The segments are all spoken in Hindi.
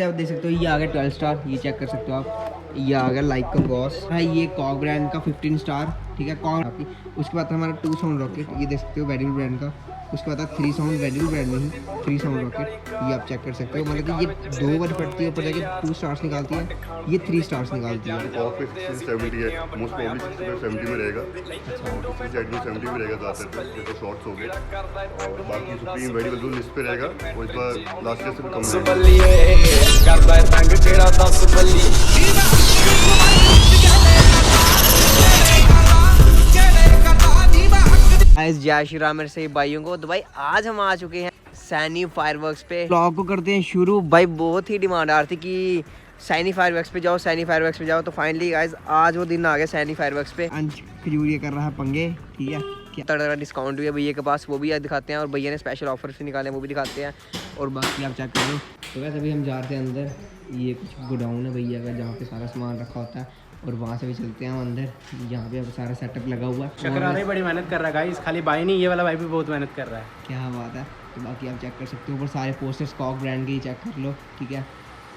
आप देख सकते हो ये आ गया 12 स्टार, ये चेक कर सकते हो आप। ये आ गया लाइक का गॉस है, ये कॉक ब्रांड का 15 स्टार, ठीक है कॉक। उसके बाद हमारा 2 साउंड रॉकेट, ये देख सकते हो वेडिबल ब्रांड का। उसके बाद 3 साउंड वेडिबल ब्रांड में ही 3 साउंड रॉकेट, ये आप चेक कर सकते हो। मतलब कि ये 2 बार फटती है, ऊपर जाके 2 स्टार्स निकालती है, ये 3 स्टार्स निकालती है। कॉक पे 60 70 है, मोस्ट प्रोबब्ली 60 70 में रहेगा। किसी साइड में 70 में रहेगा ज़्यादातर, जैसे शॉर्ट्स हो गए। और बाकी सुप्रीम वेडिबल जो लिस्ट पे रहेगा वो इस बार लास्ट ईयर से भी कम जय श्री राम मेरे सही भाइयों को। तो भाई आज हम आ चुके हैं सैनी फायरवर्क्स पे। ब्लॉग को करते हैं शुरू। भाई बहुत ही डिमांड आ रही थी कि सैनी फायरवर्क्स पे जाओ, सैनी फायरवर्क्स पे जाओ। तो फाइनली गाइस आज वो दिन आ गया सैनी फायरवर्क्स पे। अंश खजूर ये कर रहा है पंगे, ठीक है। क्या तगड़ा डिस्काउंट भी है भैया के पास, वो भी दिखाते हैं। और भैया ने स्पेशल ऑफर्स भी निकाले हैं, वो भी दिखाते हैं। और बाकी आप चेक कर लो। तो वैसे अभी हम जा रहे हैं अंदर, ये कुछ गोडाउन है भैया का जहाँ पे सारा सामान रखा होता है। और वहाँ से भी चलते हैं हम अंदर, यहाँ पे अब सारा सेटअप लगा हुआ है। शकरारा ही बड़ी मेहनत कर रहा है गाइस, खाली भाई नहीं, ये वाला भाई भी बहुत मेहनत कर रहा है। क्या बात है। तो बाकी आप चेक कर सकते हो, ऊपर सारे पोस्टर्स कॉक ब्रांड के ही चेक कर लो, ठीक है।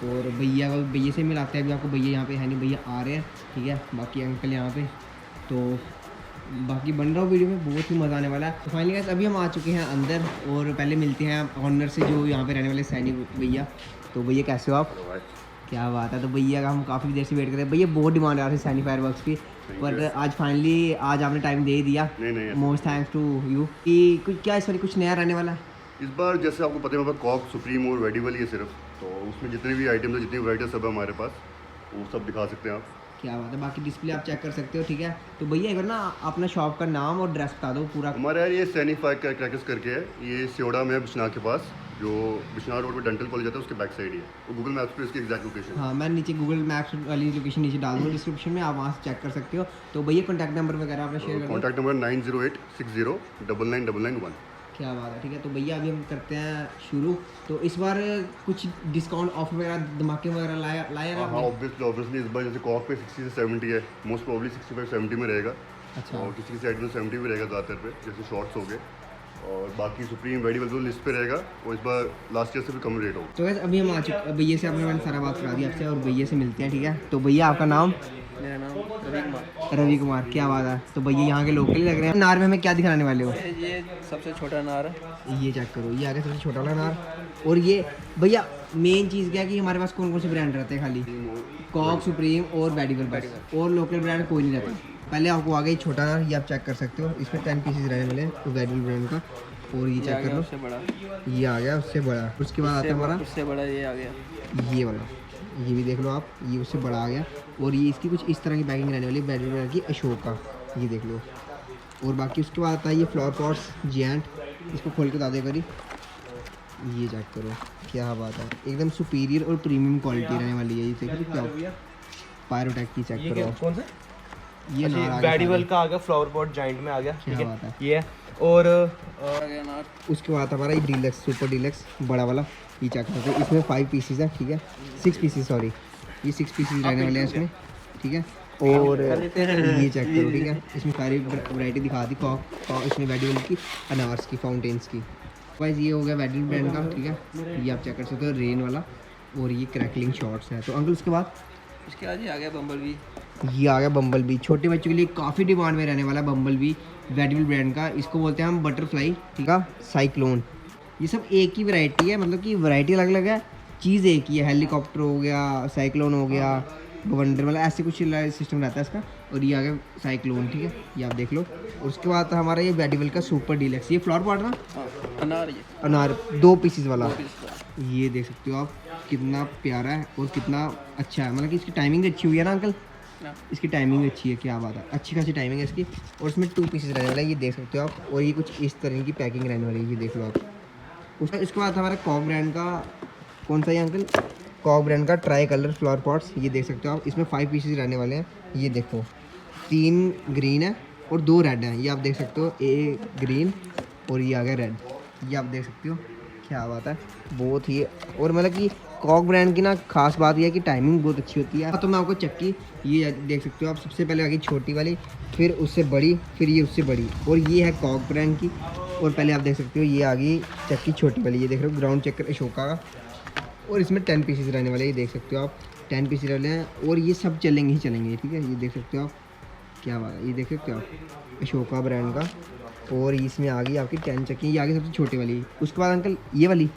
और भैया से मिलाते हैं अभी आपको। भैया यहाँ पे है नहीं, भैया आ रहे हैं, ठीक है। बाकी अंकल यहाँ पे, तो बाकी बन रहा हो वीडियो में, बहुत ही मज़ा आने वाला है। तो फाइनली गाइस अभी हम आ चुके हैं अंदर, और पहले मिलते हैं ऑनर से जो यहाँ पे रहने वाले सैनी भैया। तो भैया कैसे हो आप? क्या बात है। तो भैया का हम काफ़ी देर से वेट कर रहे हैं। भैया बहुत डिमांड आ रही है सैनी फायरवर्क्स की, पर आज फाइनली आज आपने टाइम दे ही दिया। Most thanks to you. कि कुछ क्या इस बार कुछ नया रहने वाला है इस बार? जैसे आपको पता है कॉक सुप्रीम और वेडिबल ही है सिर्फ, तो उसमें जितने भी आइटम्स है, जितनी वैराइटी सब है हमारे पास, वो सब दिखा सकते हैं आप। क्या बात है। बाकी डिस्प्ले आप चेक कर सकते हो, ठीक है। तो भैया एक बार ना अपना शॉप का नाम और ड्रेस बता दो पूरा। हमारे यार ये सैनी फायर क्रैकर्स करके है, ये सियोड़ा में है बिश्नाह के पास, जो बिश्नाह रोड पे डेंटल कॉलेज आता है उसके बैक साइड ही है। तो गूगल मैप्स पे इसकी एग्जैक्ट लोकेशन। हाँ मैं नीचे गूगल मैप्स वाली लोकेशन नीचे डाल दूँगा डिस्क्रिप्शन में, आप वहाँ से चेक कर सकते हो। तो भैया कॉन्टैक्ट नंबर वगैरह आपने शेयर कर दो। Contact number 9086099991। क्या बात है, ठीक है। तो भैया अभी हम करते हैं शुरू। तो इस बार कुछ डिस्काउंट ऑफर वगैरह धमाके वगैरह लाया ना? हाँ ऑब्वियसली इस बार जैसे कॉक पे 60 से 70 है, मोस्ट प्रोबब्ली 65 70 में रहेगा। अच्छा। और किसी साइड में 70 में रहेगा ज़्यादातर पे, जैसे शॉर्ट्स हो गए। और बाकी सुप्रीम वेडिबल जो लिस्ट पे रहेगा वो इस बार लास्ट ईयर से भी कम रेट होगा। तो वैसे अभी हम आ चुके, भैया से आपने मैंने सारा बात करा दी आपसे, और भैया से मिलते हैं, ठीक है। तो भैया आपका नाम? मेरा नाम रवि कुमार। रवि कुमार, क्या बात है। तो भैया यहाँ के लोकल ही लग रहे हैं। नार में हमें क्या दिखाने वाले हो? ये सबसे छोटा नार है, ये चेक करो, ये आगे सबसे छोटा वाला नार। और ये भैया मेन चीज़ क्या है कि हमारे पास कौन कौन से ब्रांड रहते हैं? खाली कॉक, सुप्रीम और वेडिबल बस, और लोकल ब्रांड कोई नहीं रहता। पहले आपको आ गई छोटा नार, ये आप चेक कर सकते हो। इसमें 10 पीसेज रहने वाले हैं वेडिबल ब्रांड का। और ये चेक कर लो, उससे बड़ा ये आ गया उससे बड़ा। उसके बाद आता है हमारा उससे बड़ा, ये आ गया ये वाला, ये भी देख लो आप, ये उससे बड़ा आ गया। और ये इसकी कुछ इस तरह की पैकिंग रहने वाली है वेडिबल ब्रांड की, अशोका, ये देख लो। और बाकी उसके बाद आता है ये फ्लावर पॉट्स जियांट, इसको खोल के बता दे करी, ये चेक करो, क्या बात है, एकदम सुपीरियर और प्रीमियम क्वालिटी रहने वाली है। ये देखो क्या पायरोटेक की चेक करो। कौन सा? ये वेडिबल का आ गया, फ्लावर पॉट जाइंट में आ गया, क्या बात है। ये और उसके बाद हमारा ये डीलक्स, सुपर डीलक्स बड़ा वाला, ये चेक करते हैं। इसमें 5 पीसीज है, ठीक है, 6 पीसीज, सॉरी ये 6 पीसीज रहने वाले हैं इसमें, ठीक है। और ये चेक करो, ठीक है, इसमें सारी वैरायटी दिखा दी कॉक, इसमें वेडिबल की, अनार्स की, फाउंटेन्स की। वाइज ये हो गया वेडिबल ब्रांड का, ठीक है, ये आप चेक कर सकते हो, रेन वाला। और ये क्रैकलिंग शॉर्ट्स है। तो अंकल उसके बाद उसके बाद ये आ गया बम्बल बी, ये आ गया बम्बल बी। छोटे बच्चों के लिए काफ़ी डिमांड में रहने वाला बम्बल बी, वेडिबल ब्रांड का। इसको बोलते हैं हम बटरफ्लाई, ठीक है, साइक्लोन। ये सब एक ही वैरायटी है, मतलब कि वैरायटी अलग अलग है, चीज़ एक ही है। हेलीकॉप्टर हो गया, साइक्लोन हो गया, वंडर, मतलब ऐसे कुछ सिस्टम रहता है इसका। और ये आ गया साइक्लोन, ठीक है, ये आप देख लो। और उसके बाद हमारा ये वेडिबल का सुपर डीलक्स, ये फ्लावर पॉट ना, अनार, ये अनार 2 पीसीज वाला, ये देख सकते हो आप, कितना प्यारा है और कितना अच्छा है। मतलब कि इसकी टाइमिंग अच्छी हुई है ना अंकल? इसकी टाइमिंग अच्छी है, क्या बात है, अच्छी खासी टाइमिंग है इसकी। और इसमें 2 पीसेस रहने वाले हैं, ये देख सकते हो आप। और ये कुछ इस तरह की पैकिंग रहने वाली है, ये देख लो आप। उसके बाद हमारा कॉक ब्रांड का, कौन सा है अंकल? कॉक ब्रांड का ट्राई कलर फ्लावर पॉट्स, ये देख सकते हो आप। इसमें 5 पीसेस रहने वाले हैं, ये देखो, 3 ग्रीन है और 2 रेड हैं, ये आप देख सकते हो, ए ग्रीन और ये आ गया रेड, ये आप देख सकते हो, क्या बात है, बहुत ही। और मतलब कि कॉक ब्रांड की ना खास बात यह है कि टाइमिंग बहुत अच्छी होती है। तो मैं आपको चक्की ये देख सकते हो आप, सबसे पहले आ गई छोटी वाली, फिर उससे बड़ी, फिर ये उससे बड़ी, और ये है कॉक ब्रांड की। और पहले आप देख सकते हो ये आ गई चक्की छोटी वाली, ये देख रहे हो, ग्राउंड चक्कर अशोका का। और इसमें 10 पीसेस रहने वाले, ये देख सकते हो आप 10 पीसेस रहने हैं और ये सब चलेंगे ही चलेंगे, ठीक है। ये देख सकते हो आप, क्या बात है, ये देख सकते हो आप अशोका ब्रांड का। और इसमें आ गई आपकी 10 चक्की, ये आगे सबसे छोटी वाली। उसके बाद अंकल ये वाली,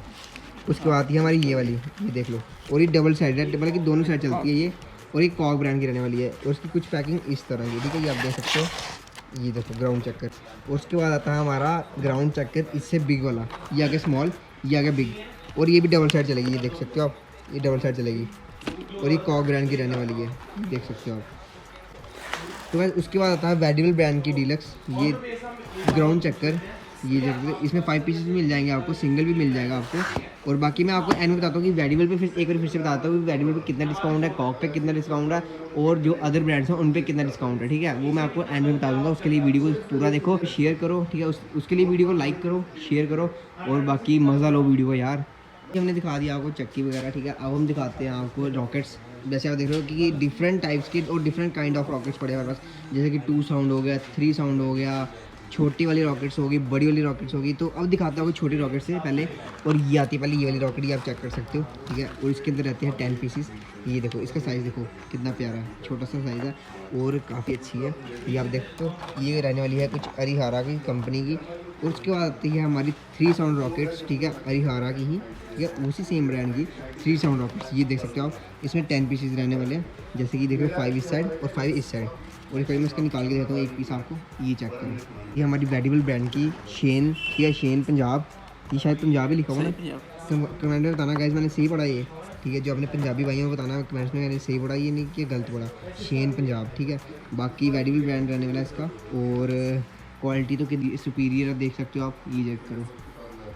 उसके बाद आती है हमारी ये वाली, ये देख लो। और ये डबल साइड है, मतलब कि दोनों साइड चलती है ये। और ये कॉक ब्रांड की रहने वाली है और उसकी कुछ पैकिंग इस तरह की, ठीक है। ये आप देख सकते हो, ये देखो ग्राउंड चक्कर। और उसके बाद आता है हमारा ग्राउंड चक्कर इससे बिग वाला, ये आगे स्मॉल, ये आगे बिग। और ये भी डबल साइड चलेगी, ये देख सकते हो आप, ये डबल साइड चलेगी। और ये कॉक ब्रांड की रहने वाली है, ये देख सकते हो आप। तो बस उसके बाद आता है वेडिबल ब्रांड की डीलक्स, ये ग्राउंड चक्कर। ये देखो इसमें 5 पीसेस भी मिल जाएंगे आपको, सिंगल भी मिल जाएगा आपको। और बाकी मैं आपको एंड में बताता हूँ कि वेडिबल पे फिर एक बार फिर से बताता हूँ कि वेडिबल पे कितना डिस्काउंट है, कॉक पे कितना डिस्काउंट है और जो अदर ब्रांड्स हैं उन पे कितना डिस्काउंट है, ठीक है। वो मैं आपको एंड में बता दूँगा। उसके लिए वीडियो को पूरा देखो, शेयर करो, ठीक है। उसके लिए वीडियो को लाइक करो, शेयर करो और बाकी मज़ा लो वीडियो को यार। हमने दिखा दिया आपको चक्की वगैरह, ठीक है। अब हम दिखाते हैं आपको रॉकेट्स। जैसे आप देख रहे हो कि डिफरेंट टाइप्स के और डिफरेंट काइंड ऑफ रॉकेट्स पड़े हमारे पास, जैसे कि 2 साउंड हो गया, 3 साउंड हो गया, छोटी वाली रॉकेट्स होगी, बड़ी वाली रॉकेट्स होगी। तो अब दिखाता हूँ छोटी रॉकेट से पहले। और ये आती है पहले ये वाली रॉकेट, ये आप चेक कर सकते हो, ठीक है। और इसके अंदर रहते हैं 10 पीसीस। ये देखो इसका साइज़ देखो कितना प्यारा है, छोटा सा साइज़ है और काफ़ी अच्छी है। ये आप देख सकते हो, ये रहने वाली है कुछ अरिहारा की कंपनी की। और उसके बाद आती है हमारी 3 साउंड रॉकेट्स, ठीक है, अरिहारा की ही, ठीक है, उसी सेम ब्रांड की 3 साउंड रॉकेट्स। ये देख सकते हो आप, इसमें 10 पीसेस रहने वाले हैं। जैसे कि देखो 5 इस साइड और 5 इस साइड। और एक मैं इसका निकाल के देता हूँ एक पीस आपको, ये चेक करो। ये हमारी वेडिबल ब्रांड की शेन, ठीक है, शेन पंजाब। ये शायद पंजाब ही लिखा हुआ ना, कमेंट में बताना गाइस मैंने सही पढ़ा ये, ठीक है। जो अपने पंजाबी भाइयों को बताना कमेंट्स में मैंने सही पढ़ा, ये नहीं कि गलत पढ़ा। शेन पंजाब, ठीक है। बाकी वेडिबल ब्रांड रहने वाला है इसका। और क्वालिटी तो कितनी सुपीरियर है, देख सकते हो आप, ये चेक करो,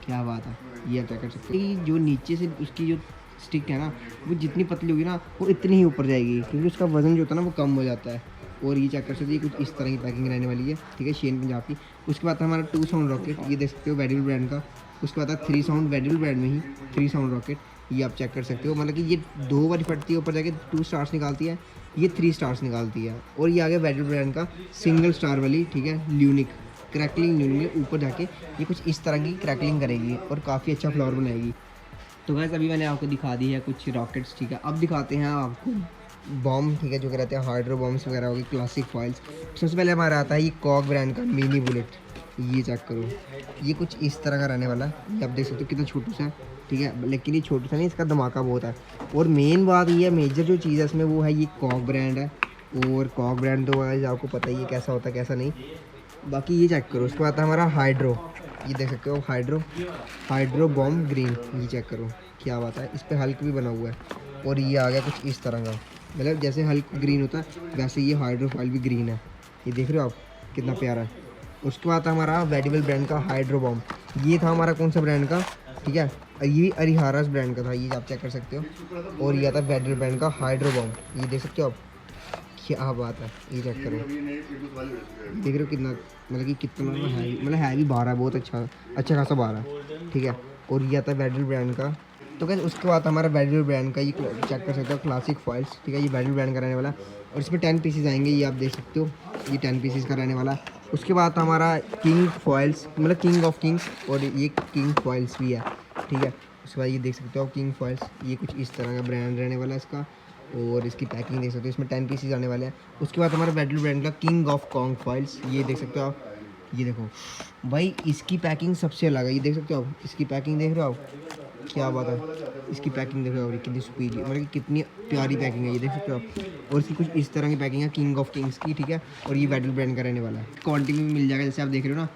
क्या बात है। ये आप चेक कर सकते हो, जो नीचे से उसकी जो स्टिक है ना, वो जितनी पतली होगी ना वो इतनी ही ऊपर जाएगी, क्योंकि उसका वजन जो होता है ना वो कम हो जाता है। और ये चेक कर सकते हो, ये कुछ इस तरह की पैकिंग रहने वाली है, ठीक है, शेन पंजाब की। उसके बाद हमारा 2 साउंड रॉकेट, ये देख सकते हो वेडिबल ब्रांड का। उसके बाद 3 साउंड वेडिबल ब्रांड में ही 3 साउंड रॉकेट, ये आप चेक कर सकते हो। मतलब कि ये 2 बार फटती है, ऊपर जाके 2 स्टार्स निकालती है, ये 3 स्टार्स निकालती है। और ये आगे वेडिबल ब्रांड का सिंगल स्टार वाली, ठीक है, ल्यूनिक क्रैकलिंग ल्यूनिक, ऊपर जाके ये कुछ इस तरह की क्रैकलिंग करेगी और काफ़ी अच्छा फ्लावर बनाएगी। तो गाइस अभी मैंने आपको दिखा दी है कुछ रॉकेट्स, ठीक है। अब दिखाते हैं आपको बॉम्ब, ठीक है, जो कि रहते हैं हाइड्रो बॉम्ब्स वगैरह होगी, क्लासिक फॉइल्स। सबसे पहले हमारा आता है ये कॉक ब्रांड का मिनी बुलेट, ये चेक करो, ये कुछ इस तरह का रहने वाला है। ये आप देख सकते हो कितना छोटू सा है, ठीक है, लेकिन ये छोटू सा नहीं, इसका धमाका बहुत है। और मेन बात ये है, मेजर जो चीज़ है इसमें वो है ये कॉक ब्रांड है। और कॉक ब्रांड तो आपको पता ही है कैसा होता है कैसा नहीं। बाकी ये चेक करो। उसके बाद हमारा हाइड्रो, ये देख सकते हो हाइड्रो बॉम्ब ग्रीन, ये चेक करो क्या बात है। इस पर हल्क भी बना हुआ है और ये आ गया कुछ इस तरह का, मतलब जैसे हल्क ग्रीन होता है वैसे ये हाइड्रो फॉइल भी ग्रीन है, ये देख रहे हो आप कितना प्यारा है। उसके बाद हमारा वेडिबल ब्रांड का हाइड्रो बॉम्ब, ये था हमारा कौन सा ब्रांड का, ठीक है, ये अरिहारास ब्रांड का था, ये आप चेक कर सकते हो। और ये आता है वेडिबल ब्रांड का हाइड्रो बॉम्ब, ये देख सकते हो आप, क्या बात है, ये चेक करो, देख रहे हो कितना, मतलब कि कितना है, मतलब है भी 12, बहुत अच्छा खासा 12, ठीक है। और ये आता है वेडिबल ब्रांड का। तो कैसे उसके बाद हमारा वेडिबल ब्रांड का ये चेक कर सकते हो क्लासिक फॉइल्स, ठीक है, ये वेडिबल ब्रांड का रहने वाला। और इसमें 10 पीसेस आएंगे, ये आप देख सकते हो, ये 10 पीसेस का रहने वाला। उसके बाद हमारा किंग फॉइल्स, मतलब किंग ऑफ किंग्स, और ये किंग फॉइल्स भी है, ठीक है। उसके बाद ये देख सकते हो किंग फॉइल्स, ये कुछ इस तरह का ब्रांड रहने वाला है इसका। और इसकी पैकिंग देख सकते हो, इसमें 10 पीसेस आने वाले हैं। उसके बाद हमारा वेडिबल ब्रांड का किंग ऑफ कॉन्ग फॉइल्स, ये देख सकते हो आप, ये देखो भाई इसकी पैकिंग सबसे अलग है, ये देख सकते हो आप, इसकी पैकिंग देख रहे हो आप, क्या बात है, इसकी पैकिंग देख रहे हो कितनी सुपीरियर, मतलब कि कितनी प्यारी पैकिंग है, ये देख सकते हो आप। और इसकी कुछ इस तरह की पैकिंग है किंग ऑफ किंग्स की, ठीक है। और ये वेडिबल ब्रांड का रहने वाला है। क्वांटिटी में मिल जाएगा, जैसे आप देख रहे हो ना,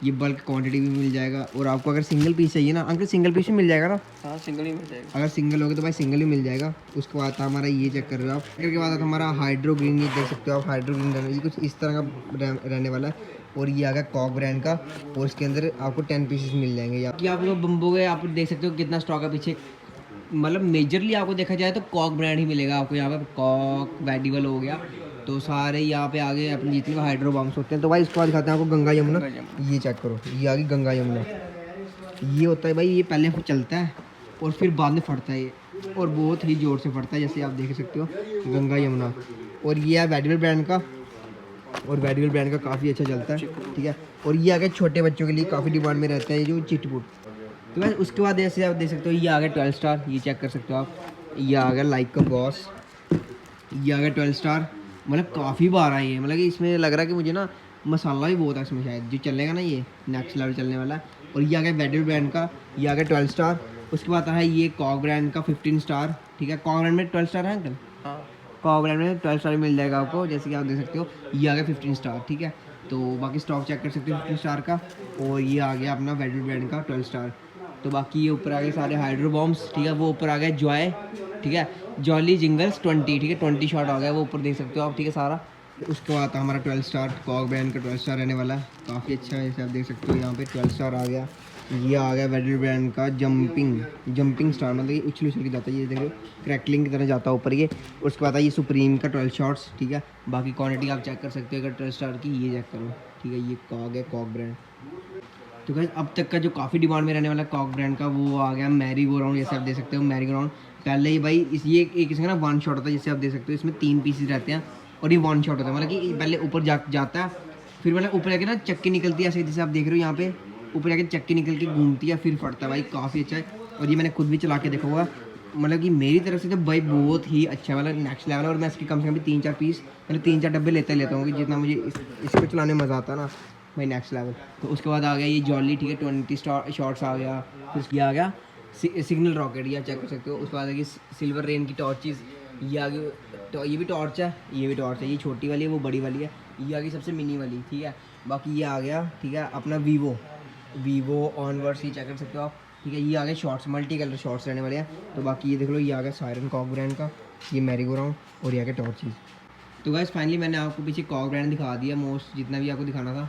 ये बल्क क्वांटिटी भी मिल जाएगा। और आपको अगर सिंगल पीस चाहिए ना अंकल, सिंगल पीस भी मिल जाएगा ना? हाँ सिंगल ही मिल जाएगा, अगर सिंगल होगा तो भाई सिंगल ही मिल जाएगा। उसके बाद हमारा ये चेक कर रहे हो आप, फिर के बाद हमारा हाइड्रो ग्रीन, ये देख सकते हो आप, हाइड्रो ग्रीन ये कुछ इस तरह का रहने वाला है। और ये आ गया कॉक ब्रांड का, और इसके अंदर आपको 10 पीसेस मिल जाएंगे। कि आप लोग बम्बो गए, आप देख सकते हो कितना स्टॉक है पीछे, मतलब मेजरली आपको देखा जाए तो कॉक ब्रांड ही मिलेगा आपको यहाँ पे। कॉक वेडिबल हो गया, तो सारे यहाँ पे आगे अपने जितने भी हाइड्रो बॉम्ब्स होते हैं। तो भाई इसके बाद दिखाते हैं आपको गंगा यमुना, ये चेक करो, ये आ गई गंगा यमुना। ये होता है भाई, ये पहले चलता है और फिर बाद में फटता है, और बहुत ही ज़ोर से फटता है, जैसे आप देख सकते हो गंगा यमुना। और ये है वेडिबल ब्रांड का, और वेडिबल ब्रांड का काफ़ी अच्छा चलता है, ठीक है। और ये आ गया छोटे बच्चों के लिए काफ़ी डिमांड में रहता है, ये जो चिटपुट, तो बस उसके बाद जैसे आप देख सकते हो ये आ गया 12 स्टार, ये चेक कर सकते हो आप, ये आ गया लाइक का बॉस, ये आ गया 12 स्टार। मतलब काफ़ी बार आई है, मतलब कि इसमें लग रहा है कि मुझे ना मसाला भी बहुत है इसमें, शायद जो चलेगा ना ये नेक्स्ट लेवल चलने वाला है। और ये आ गया वेडल ब्रांड का, ये आ गया 12 स्टार। उसके बाद है ये कॉक ब्रांड का 15 स्टार, ठीक है। कॉक ब्रांड में 12 स्टार है अंकल? हाँ कॉक ब्रांड में 12 स्टार मिल जाएगा आपको, जैसे कि आप देख सकते हो। ये आ गया 15 स्टार, ठीक है। तो बाकी स्टॉक चेक कर सकते हो 15 स्टार का। और ये आ गया अपना वेडल ब्रांड का 12 स्टार। तो बाकी ये ऊपर आ गए सारे हाइड्रो बॉम्ब्स, ठीक है। वो ऊपर आ गया जॉय, ठीक है, जॉली जिंगल्स 20, ठीक है, 20 शॉट आ गया वो ऊपर देख सकते हो आप, ठीक है सारा। उसके बाद हमारा 12 स्टार कॉक ब्रांड का 12 स्टार रहने वाला है, काफ़ी अच्छा है, जैसे आप देख सकते हो यहाँ पे 12 स्टार आ गया। ये आ गया वेडल ब्रांड का जंपिंग स्टार, मतलब ये उछल उछल के जाता है, ये देखो क्रैकलिंग की तरह जाता है ऊपर ये। उसके बाद ये सुप्रीम का 12 शॉट्स, ठीक है। बाकी क्वांटिटी आप चेक कर सकते हो अगर 12 स्टार की, ये चेक करो, ठीक है। ये आ गया कॉक ब्रांड। तो गाइस अब तक का जो काफ़ी डिमांड में रहने वाला कॉक ब्रांड का वो आ गया मैरी गो राउंड, जैसे आप देख सकते हो मैरी गो राउंड। पहले ही भाई ये एक इसका ना वन शॉट होता है, जैसे आप देख सकते हो इसमें 3 पीसेस रहते हैं और ये वन शॉट होता है, मतलब कि पहले ऊपर जाता है, फिर मतलब ऊपर जाके ना चक्की निकलती है ऐसे, जैसे आप देख रहे हो यहाँ पे ऊपर जाके चक्की निकल के घूमती है फिर फटता है भाई, काफ़ी अच्छा है। और ये मैंने खुद भी चला के देखा हुआ, मतलब कि मेरी तरफ से तो भाई बहुत ही अच्छा, मतलब नेक्स्ट लेवल है। और मैं इसकी कम से कम 3-4 पीस, मतलब 3-4 डब्बे लेता हूँ, जितना मुझे इसको चलाने में मज़ा आता है ना भाई, नेक्स्ट लेवल। तो उसके बाद आ गया ये जॉली, ठीक है, 20 शॉट्स आ गया। फिर ये आ गया सिग्नल रॉकेट, ये चेक कर सकते हो। उसके बाद आ गई सिल्वर रेन की टॉर्चेस, ये आ गई, तो ये भी टॉर्च है, ये भी टॉर्च है, ये छोटी वाली है वो बड़ी वाली है, ये आ गई सबसे मिनी वाली, ठीक है। बाकी ये आ गया, ठीक है, अपना वीवो ऑनवर्ड्स, ये चेक कर सकते हो आप, ठीक है। ये आ गए शॉर्ट्स, मल्टी कलर शॉर्ट्स रहने वाले हैं। तो बाकी ये देख लो, ये आ गया सायरन कॉक ब्रांड का, ये मैरी गो राउंड, और ये आ गया टॉर्चेस। तो गाइस फाइनली मैंने आपको पीछे कॉक ब्रांड दिखा दिया, मोस्ट जितना भी आपको दिखाना था।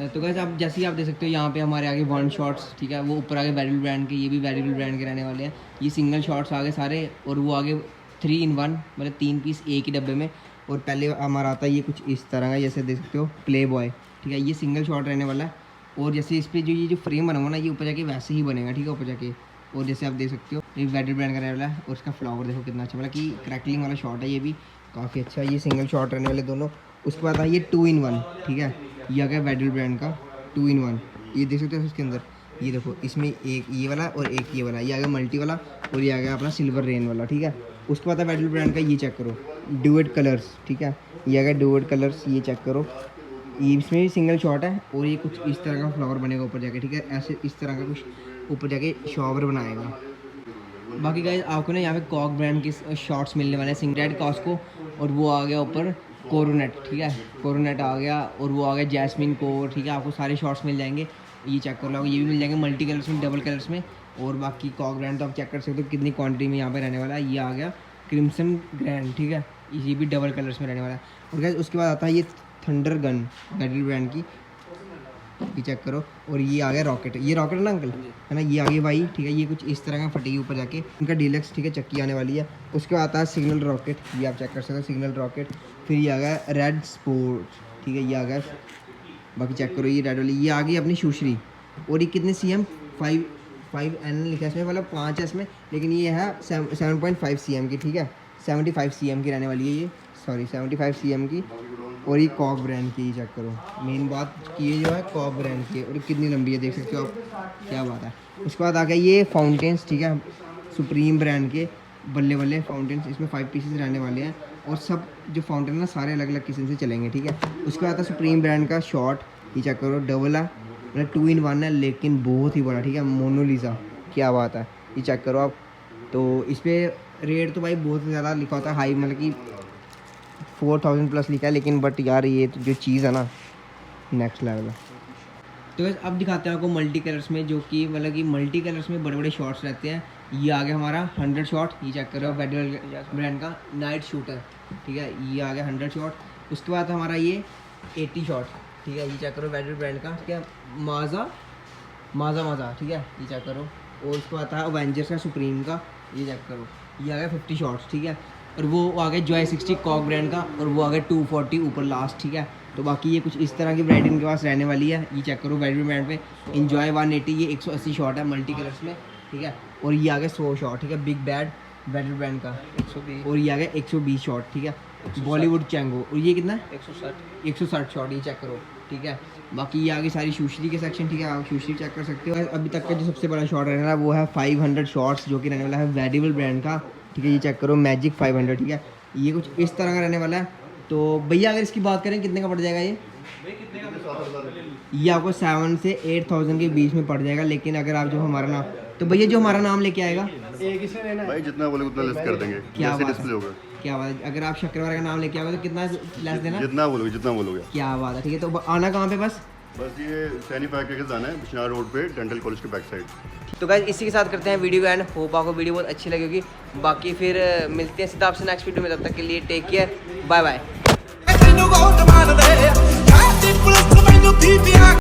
तो गाइस आप जैसे ही आप देख सकते हो यहाँ पे हमारे आगे वन शॉट्स, ठीक है, वो ऊपर आगे वेडल ब्रांड के, ये भी वेडल ब्रांड के रहने वाले हैं। ये सिंगल शॉट्स आ गए सारे, और वो आगे 3 in 1, मतलब 3 पीस एक ही डब्बे में। और पहले हमारा आता है ये कुछ इस तरह का, जैसे देख सकते हो प्ले बॉय, ठीक है, ये सिंगल शॉट रहने वाला है। और जैसे इस पर ये जो फ्रेम बना हुआ ना, ये ऊपर जाके वैसे ही बनेगा, ठीक है, ऊपर जाके। और जैसे आप देख सकते हो ये वेडल ब्रांड का रहने वाला है, और उसका फ्लावर देखो कितना अच्छा, मतलब कि क्रैकलिंग वाला शॉट है, ये भी काफ़ी अच्छा है। ये सिंगल शॉट रहने वाले दोनों। उसके बाद है ये 2 in 1, ठीक है, ये आ गया वेडल ब्रांड का 2 in 1, ये देख सकते हो इसके अंदर, ये देखो इसमें एक ये वाला और एक ये वाला, ये आ गया मल्टी वाला, और ये आ गया अपना सिल्वर रेन वाला, ठीक है। उसके बाद है वेडल ब्रांड का, ये चेक करो ड्यूएट कलर्स, ठीक है, ये आ गया ड्यूएट कलर्स, ये चेक करो, ये इसमें भी सिंगल शॉट है। और ये कुछ इस तरह का फ्लावर बनेगा ऊपर जाके, ठीक है, ऐसे इस तरह का कुछ ऊपर जाके शॉवर बनाएगा। बाकी गाइस आपको ना यहाँ पे कॉक ब्रांड के शॉट्स मिलने वाले हैं, सिंग्रेड कॉस्को, और वो आ गया ऊपर कोरोनेट, ठीक है, कोरोनेट आ गया, और वो आ गया जैस्मिन कोर, ठीक है। आपको सारे शॉट्स मिल जाएंगे, ये चेक कर लो, ये भी मिल जाएंगे मल्टी कलर्स में, डबल कलर्स में। और बाकी कॉक ब्रांड तो आप चेक कर सकते हो कितनी क्वांटिटी में यहाँ पे रहने वाला है। ये आ गया क्रिम्सन ग्रैंड, ठीक है, ये भी डबल कलर्स में रहने वाला है। और गाइस उसके बाद आता है ये थंडर गन वेडल ब्रांड की, ये चेक करो। और ये आ गया रॉकेट, ये रॉकेट है ना अंकल, है ना, ये आ गई भाई, ठीक है, ये कुछ इस तरह का फटेगी ऊपर जाके, इनका डीलक्स, ठीक है, चक्की आने वाली है। उसके बाद आता है सिग्नल रॉकेट, ये आप चेक कर सकते हो सिग्नल रॉकेट। फिर ये आ गया रेड स्पोर्ट्स, ठीक है, ये आ गया, बाकी चेक करो ये रेड वाली, ये आ गई अपनी सुश्री। और ये कितने CM 5N लिखा है इसमें, मतलब 5 है इसमें, लेकिन ये है 7.5 CM की, ठीक है, 75 CM की रहने वाली है ये, सॉरी 75 CM की। और ये कॉक ब्रांड की, चेक करो, मेन बात कि ये जो है कॉक ब्रांड की, और कितनी लंबी है देख सकते हो आप, क्या बात है। उसके बाद आ गया ये फाउंटेन्स, ठीक है, सुप्रीम ब्रांड के बल्ले बल्ले फाउंटेन्स, इसमें 5 पीसेस रहने वाले हैं। और सब जो फाउंटेन ना सारे अलग अलग किस्म से चलेंगे, ठीक है। उसके बाद आता है सुप्रीम ब्रांड का शॉट, ये चेक करो, डबल है, मतलब 2 in 1 है, लेकिन बहुत ही बड़ा, ठीक है, मोनालिसा, क्या बात है, ये चेक करो आप। तो इस पर रेट तो भाई बहुत ज़्यादा लिखा होता है, हाई, मतलब कि 4000 प्लस लिखा है, लेकिन बट यार ये तो जो चीज़ है ना नेक्स्ट लेवल है। तो बस अब दिखाते हैं आपको मल्टी कलर्स में, जो कि मतलब कि मल्टी कलर्स में बड़े बड़े शॉट्स रहते हैं। ये आ गया हमारा 100 शॉट, ये चेक करो वेडल ब्रांड का नाइट शूटर, ठीक है, ये आ गया 100 शॉट। उसके बाद हमारा ये 80 शॉट, ठीक है, ये चेक करो वेडल ब्रांड का, ठीक है, माजा, ठीक है, ये चेक करो। और उसके बाद आता है अवेंजर्स का सुप्रीम का, ये चेक करो, ये आ गया 50 शॉट्स, ठीक है। और वो आ गया जॉय 60 कॉक ब्रांड का, और वो आ गया 240 ऊपर लास्ट, ठीक है। तो बाकी ये कुछ इस तरह की वैरायटी इनके पास रहने वाली है, ये चेक करो वेडल ब्रांड पे इन्जॉय 180, ये 180 शॉट है मल्टी कलर्स में, ठीक है। और ये आ गया 100 शॉट, ठीक है, बिग बैड वेडल ब्रांड का 120, और ये आ गया 120 शॉट, ठीक है, बॉलीवुड चैंगो। और ये कितना है 160 शॉट, ये चेक करो। ठीक है। बाकी ये आगे सारी शूशरी के सेक्शन, ठीक है, आप शूशरी चेक कर सकते हो। अभी तक का जो सबसे बड़ा शॉट रहने वाला है वो है 500 शॉट्स, जो कि रहने वाला है वेडिबल ब्रांड का, ठीक है। ये चेक करो, मैजिक 500, ठीक है। ये कुछ इस तरह का रहने वाला है। तो भैया अगर इसकी बात करें कितने का पड़ जाएगा ये आपको 7 से 8000 के बीच में पड़ जाएगा। लेकिन अगर आप जो हमारा नाम, तो भैया जो हमारा नाम लेके आएगा, एक इसमें लेना है भाई जितना बोले उतना लेस कर देंगे, क्या जैसे बात डिस्प्ले होगा। क्या बात है, अगर आप शक्करवारा का नाम लेके आओगे तो कितना लेस देना? जितना बोलोगे। क्या बात है, ठीक है। तो आना कहाँ पे? बस ये सैनी फायर के जाना है, बिशनार रोड पे, डेंटल कॉलेज के बैक साइड। तो गाइस इसी के साथ करते हैं वीडियो का एंड। होप आपको वीडियो बहुत अच्छी लगी होगी। बाकी फिर मिलते हैं सीधा आपसे नेक्स्ट वीडियो में, तब तक के लिए टेक केयर, बाय बाय।